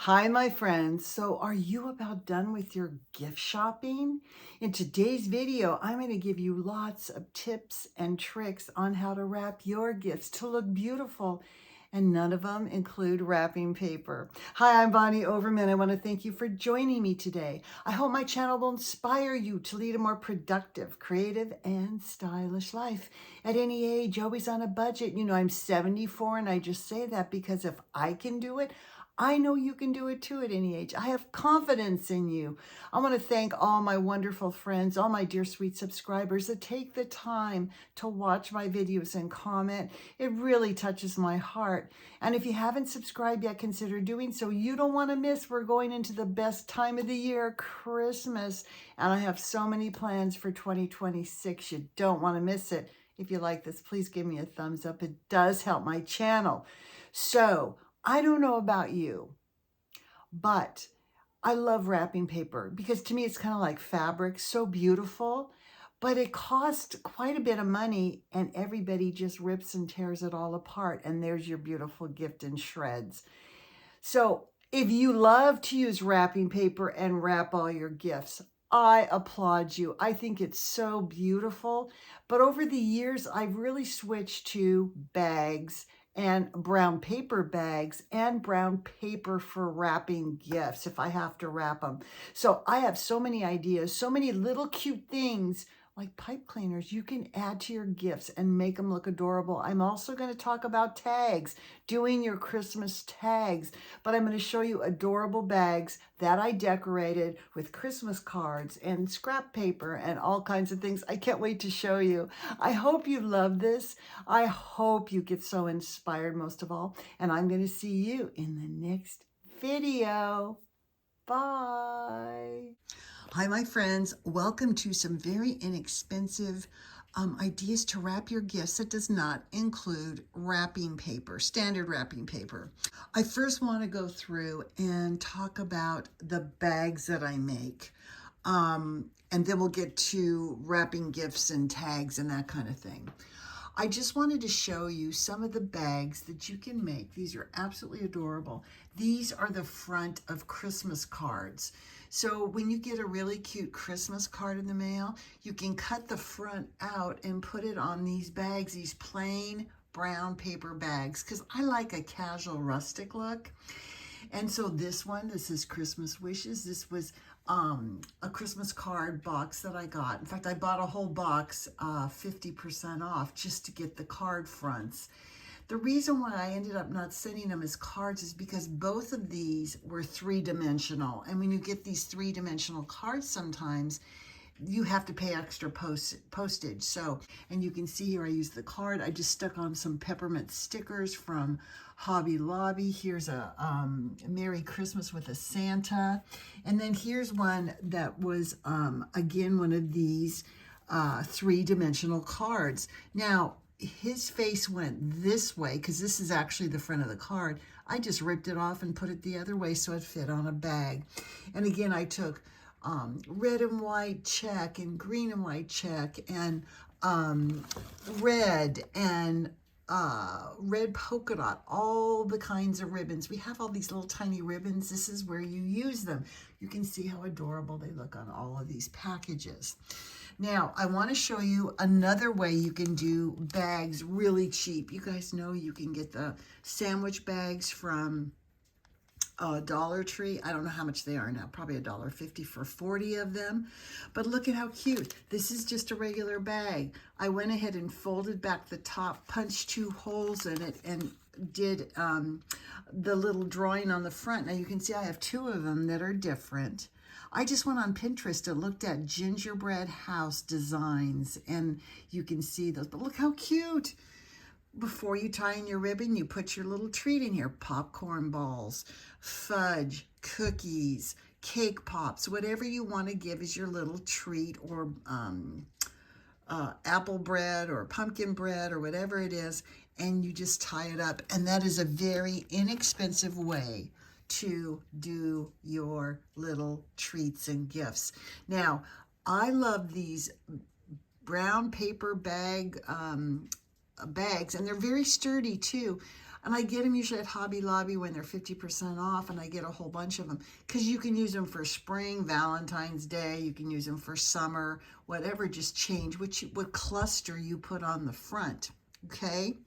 Hi, my friends. So are you about done with your gift shopping? In today's video, I'm going to give you lots of tips and tricks on how to wrap your gifts to look beautiful, and none of them include wrapping paper. Hi, I'm Bonnie Overman. I want to thank you for joining me today. I hope my channel will inspire you to lead a more productive, creative, and stylish life. At any age, always on a budget. You know, I'm 74 and I just say that because if I can do it, I know you can do it too at any age. I have confidence in you. I want to thank all my wonderful friends, all my dear sweet subscribers that take the time to watch my videos and comment. It really touches my heart. And if you haven't subscribed yet, consider doing so. You don't want to miss. We're going into the best time of the year, Christmas. And I have so many plans for 2026. You don't want to miss it. If you like this, please give me a thumbs up. It does help my channel. So, I don't know about you, but I love wrapping paper because to me it's kind of like fabric, so beautiful, but it costs quite a bit of money and everybody just rips and tears it all apart, and there's your beautiful gift in shreds. So if you love to use wrapping paper and wrap all your gifts, I applaud you. I think it's so beautiful. But over the years, I've really switched to bags and brown paper bags and brown paper for wrapping gifts if I have to wrap them. So I have so many ideas, so many little cute things like pipe cleaners you can add to your gifts and make them look adorable. I'm also going to talk about tags, doing your Christmas tags, but I'm going to show you adorable bags that I decorated with Christmas cards and scrap paper and all kinds of things. I can't wait to show you. I hope you love this. I hope you get so inspired most of all, and I'm going to see you in the next video. Bye. Hi, my friends. Welcome to some very inexpensive ideas to wrap your gifts that does not include wrapping paper, standard wrapping paper. I first want to go through and talk about the bags that I make. And then we'll get to wrapping gifts and tags and that kind of thing. I just wanted to show you some of the bags that you can make. These are absolutely adorable. These are the front of Christmas cards. So when you get a really cute Christmas card in the mail, you can cut the front out and put it on these bags, these plain brown paper bags, because I like a casual rustic look. And so this is Christmas Wishes. This was a Christmas card box that I got. In fact, I bought a whole box 50% off just to get the card fronts. The reason why I ended up not sending them as cards is because both of these were three-dimensional. And when you get these three-dimensional cards sometimes, you have to pay extra postage. So, and you can see here I used the card. I just stuck on some peppermint stickers from Hobby Lobby. Here's a Merry Christmas with a Santa. And then here's one that was, again, one of these three-dimensional cards. Now, his face went this way because this is actually the front of the card. I just ripped it off and put it the other way so it fit on a bag. And again, I took red and white check and green and white check and red and red polka dot, all the kinds of ribbons. We have all these little tiny ribbons. This is where you use them. You can see how adorable they look on all of these packages. Now, I want to show you another way you can do bags really cheap. You guys know you can get the sandwich bags from Dollar Tree. I don't know how much they are now, probably $1.50 for 40 of them. But look at how cute. This is just a regular bag. I went ahead and folded back the top, punched 2 holes in it, and did the little drawing on the front. Now you can see I have 2 of them that are different. I just went on Pinterest and looked at gingerbread house designs, and you can see those. But look how cute. Before you tie in your ribbon, you put your little treat in here. Popcorn balls, fudge, cookies, cake pops, whatever you want to give as your little treat, or apple bread or pumpkin bread or whatever it is, and you just tie it up. And that is a very inexpensive way to do your little treats and gifts. Now, I love these brown paper bags, and they're very sturdy too. And I get them usually at Hobby Lobby when they're 50% off, and I get a whole bunch of them because you can use them for spring, Valentine's Day, you can use them for summer, whatever, just change what cluster you put on the front, okay?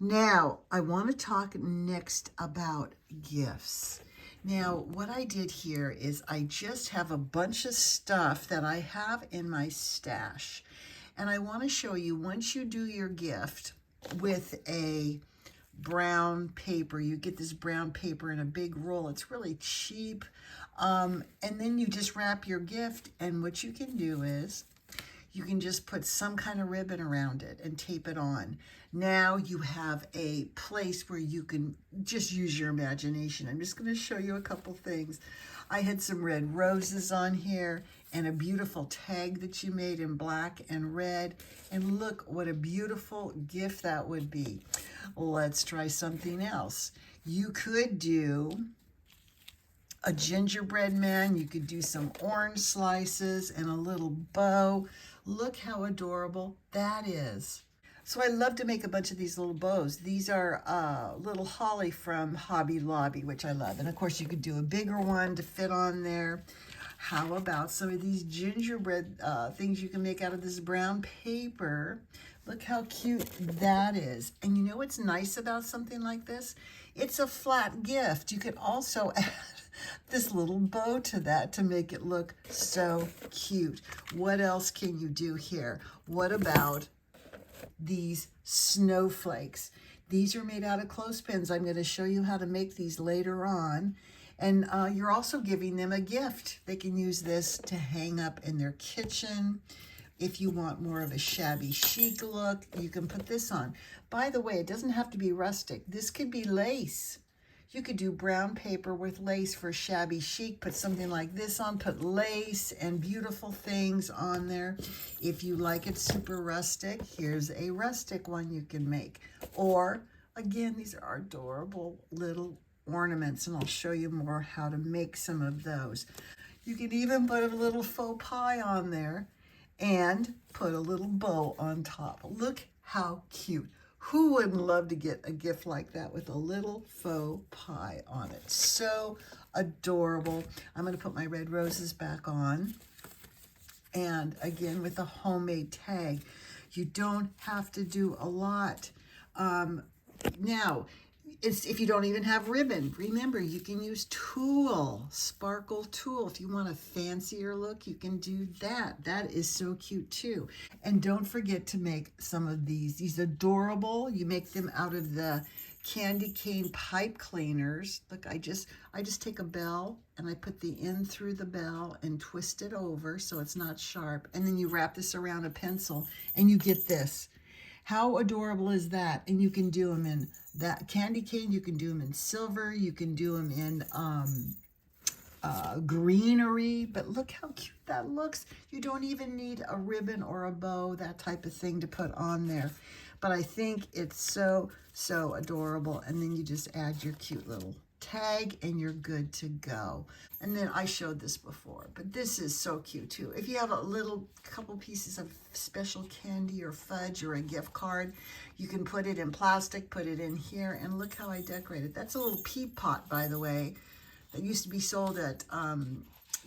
Now, I want to talk next about gifts. Now, what I did here is I just have a bunch of stuff that I have in my stash. And I want to show you, once you do your gift with a brown paper, you get this brown paper in a big roll. It's really cheap. And then you just wrap your gift, and what you can do is you can just put some kind of ribbon around it and tape it on. Now you have a place where you can just use your imagination. I'm just going to show you a couple things. I had some red roses on here and a beautiful tag that you made in black and red. And look what a beautiful gift that would be. Let's try something else. You could do a gingerbread man. You could do some orange slices and a little bow. Look how adorable that is. So I love to make a bunch of these little bows. These are little holly from Hobby Lobby, which I love. And of course you could do a bigger one to fit on there. How about some of these gingerbread things you can make out of this brown paper? Look how cute that is. And you know what's nice about something like this? It's a flat gift. You could also add this little bow to that to make it look so cute. What else can you do here? What about these snowflakes? These are made out of clothespins. I'm going to show you how to make these later on. And you're also giving them a gift. They can use this to hang up in their kitchen. If you want more of a shabby chic look, you can put this on. By the way, it doesn't have to be rustic. This could be lace. You could do brown paper with lace for shabby chic. Put something like this on, put lace and beautiful things on there. If you like it super rustic, here's a rustic one you can make. Or, again, these are adorable little ornaments, and I'll show you more how to make some of those. You can even put a little faux pie on there and put a little bow on top. Look how cute. Who wouldn't love to get a gift like that with a little faux pie on it? So adorable. I'm going to put my red roses back on. And again, with a homemade tag. You don't have to do a lot. Now, if you don't even have ribbon, remember you can use tulle, sparkle tulle. If you want a fancier look, you can do that. That is so cute too. And don't forget to make some of these adorable. You make them out of the candy cane pipe cleaners. Look, I just take a bell and I put the end through the bell and twist it over so it's not sharp. And then you wrap this around a pencil and you get this. How adorable is that? And you can do them in that candy cane. You can do them in silver. You can do them in greenery. But look how cute that looks. You don't even need a ribbon or a bow, that type of thing to put on there. But I think it's so, so adorable. And then you just add your cute little tag and you're good to go. And then I showed this before, but this is so cute too. If you have a little couple pieces of special candy or fudge or a gift card, you can put it in plastic, put it in here, and look how I decorated. That's a little peat pot, by the way, that used to be sold at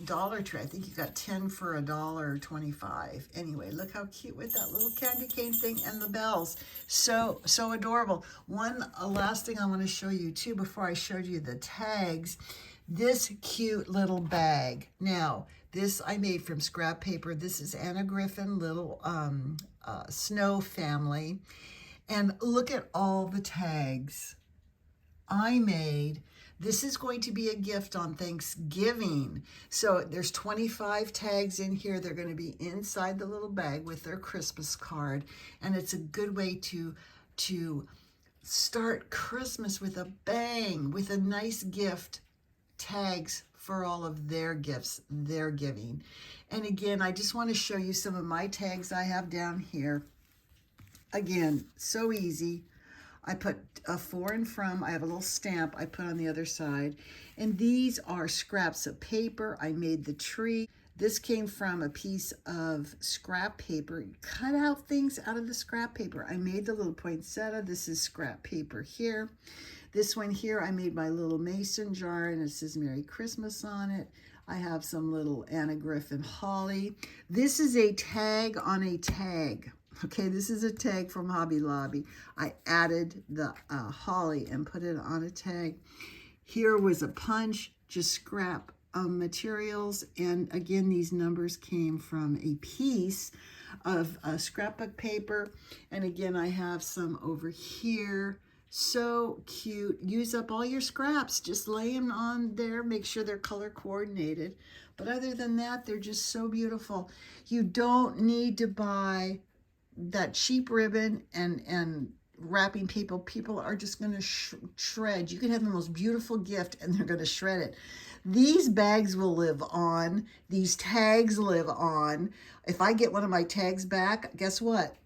Dollar Tree. I think you got 10 for $1.25. Anyway, look how cute with that little candy cane thing and the bells. So adorable. One last thing I want to show you too before I showed you the tags. This cute little bag. Now, this I made from scrap paper. This is Anna Griffin little snow family. And look at all the tags I made. This is going to be a gift on Thanksgiving. So there's 25 tags in here. They're going to be inside the little bag with their Christmas card. And it's a good way to start Christmas with a bang, with a nice gift. Tags for all of their gifts they're giving. And again, I just want to show you some of my tags I have down here. Again, so easy. I put a for and from. I have a little stamp I put on the other side. And these are scraps of paper. I made the tree. This came from a piece of scrap paper. You cut out things out of the scrap paper. I made the little poinsettia. This is scrap paper here. This one here, I made my little mason jar, and it says Merry Christmas on it. I have some little Anna Griffin holly. This is a tag on a tag. Okay, this is a tag from Hobby Lobby. I added the holly and put it on a tag. Here was a punch, just scrap materials. And again, these numbers came from a piece of scrapbook paper. And again, I have some over here. So cute. Use up all your scraps. Just lay them on there. Make sure they're color coordinated. But other than that, they're just so beautiful. You don't need to buy that cheap ribbon and wrapping people. People are just going to shred. You can have the most beautiful gift and they're going to shred it. These bags will live on. These tags live on. If I get one of my tags back, guess what?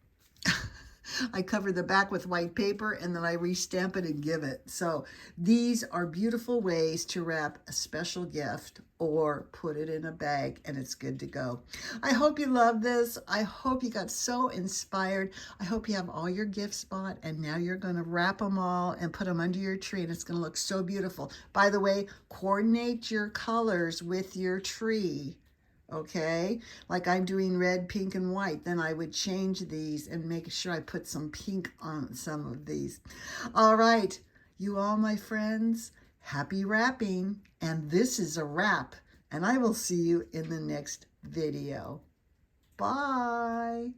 I cover the back with white paper and then I restamp it and give it. So these are beautiful ways to wrap a special gift or put it in a bag and it's good to go. I hope you love this. I hope you got so inspired. I hope you have all your gifts bought and now you're going to wrap them all and put them under your tree and it's going to look so beautiful. By the way, coordinate your colors with your tree. Okay, like I'm doing red, pink, and white. Then I would change these and make sure I put some pink on some of these. All right, you all my friends, happy wrapping. And this is a wrap. And I will see you in the next video. Bye.